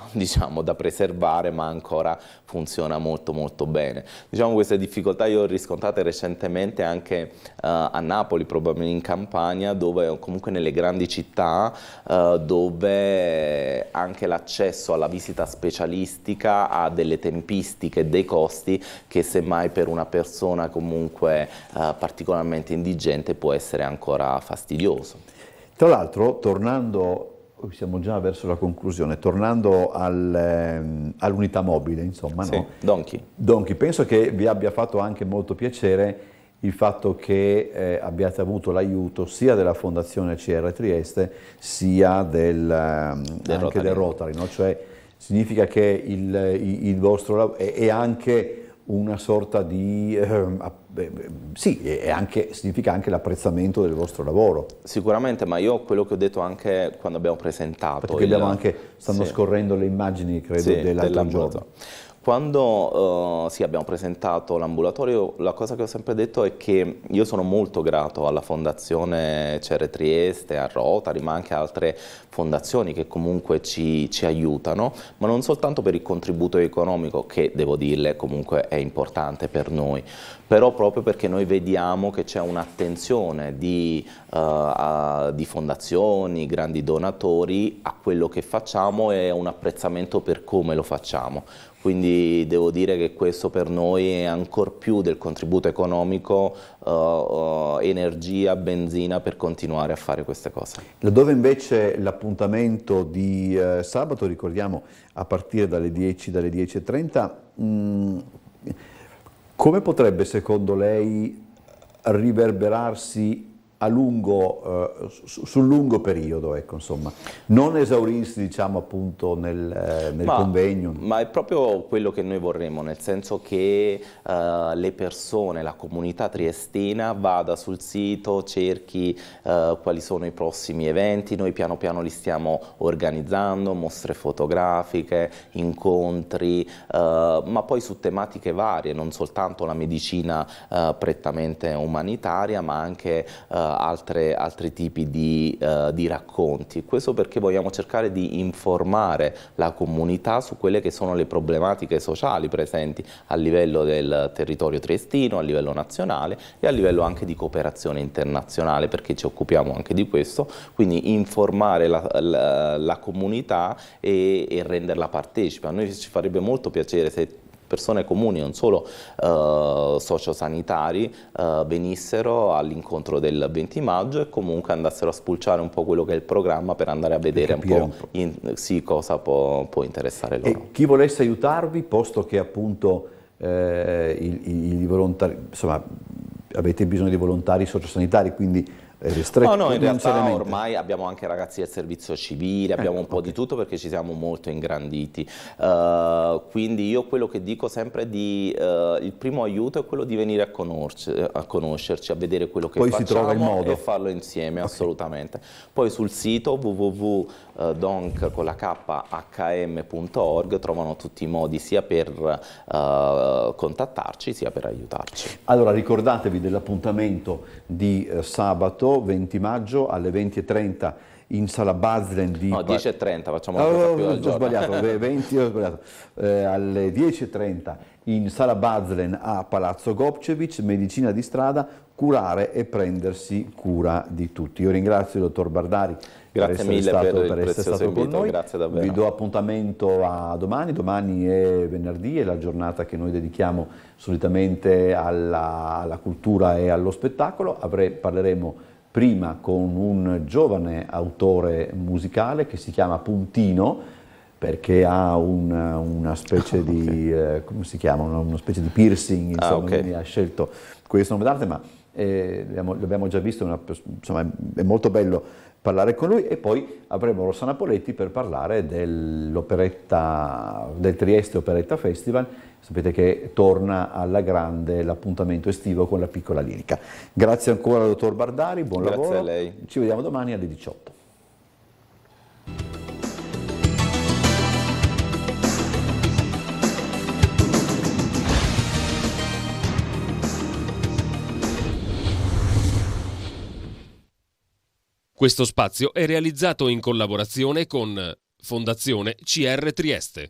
da preservare, ma ancora funziona molto molto bene. Diciamo queste difficoltà io ho riscontrate recentemente anche a Napoli, probabilmente in Campania, dove comunque nelle grandi città dove anche l'accesso alla visita specialistica ha delle tempistiche e dei costi che semmai per una persona comunque particolarmente indigente può essere ancora fastidioso. Tra l'altro, siamo già verso la conclusione, tornando all'unità mobile, insomma, sì, no? Donchi, penso che vi abbia fatto anche molto piacere il fatto che abbiate avuto l'aiuto sia della Fondazione CR Trieste sia anche del Rotary, no? Cioè significa che il vostro lavoro è anche una sorta di... significa anche l'apprezzamento del vostro lavoro. Sicuramente, ma io quello che ho detto anche quando abbiamo presentato... Perché stanno scorrendo le immagini, credo, dell'altro giorno. Quando abbiamo presentato l'ambulatorio, la cosa che ho sempre detto è che io sono molto grato alla Fondazione CR Trieste, a Rotary, ma anche a altre fondazioni che comunque ci aiutano, ma non soltanto per il contributo economico, che devo dirle comunque è importante per noi, però proprio perché noi vediamo che c'è un'attenzione di fondazioni, grandi donatori a quello che facciamo e un apprezzamento per come lo facciamo. Quindi devo dire che questo per noi è ancor più del contributo economico, energia, benzina per continuare a fare queste cose. Laddove invece l'appuntamento di sabato, ricordiamo, a partire dalle 10:30, come potrebbe secondo lei riverberarsi sul lungo periodo, ecco, insomma, non esaurirsi, diciamo, appunto nel convegno. Ma è proprio quello che noi vorremmo, nel senso che le persone, la comunità triestina vada sul sito, cerchi quali sono i prossimi eventi. Noi piano piano li stiamo organizzando, mostre fotografiche, incontri, ma poi su tematiche varie, non soltanto la medicina prettamente umanitaria, ma anche altri tipi di racconti. Questo perché vogliamo cercare di informare la comunità su quelle che sono le problematiche sociali presenti a livello del territorio triestino, a livello nazionale e a livello anche di cooperazione internazionale, perché ci occupiamo anche di questo, quindi informare la comunità e renderla partecipe. A noi ci farebbe molto piacere se persone comuni, non solo sociosanitari, venissero all'incontro del 20 maggio e comunque andassero a spulciare un po' quello che è il programma per andare a vedere un po', cosa può interessare loro. E chi volesse aiutarvi, posto che appunto i volontari, insomma, avete bisogno di volontari sociosanitari, quindi ristretto. No, in realtà ormai abbiamo anche ragazzi del servizio civile, abbiamo un po' di tutto perché ci siamo molto ingranditi. Quindi io quello che dico sempre il primo aiuto è quello di venire a conoscerci, a vedere quello che poi facciamo si trova il modo. E farlo insieme, assolutamente. Poi sul sito www.donk.org trovano tutti i modi sia per contattarci sia per aiutarci. Allora ricordatevi dell'appuntamento di sabato 20 maggio alle 20:30 in Sala Baslen di... No, 10:30, facciamo una cosa più al giorno. Ho sbagliato, 20, ho sbagliato. Alle 10:30 in Sala Baslen a Palazzo Gopčević, medicina di strada, curare e prendersi cura di tutti. Io ringrazio il dottor Bardari grazie mille per essere stato con noi. Grazie davvero. Vi do appuntamento a domani è venerdì, è la giornata che noi dedichiamo solitamente alla cultura e allo spettacolo. Parleremo prima con un giovane autore musicale che si chiama Puntino, perché ha una specie di, come si chiama, una specie di piercing, insomma, quindi ha scelto questo nome d'arte, ma l'abbiamo già visto, insomma, è molto bello parlare con lui. E poi avremo Rossana Poletti per parlare del Trieste Operetta Festival. Sapete che torna alla grande l'appuntamento estivo con la piccola lirica. Grazie ancora al dottor Bardari, buon lavoro. Grazie a lei. Ci vediamo domani alle 18. Questo spazio è realizzato in collaborazione con Fondazione CR Trieste.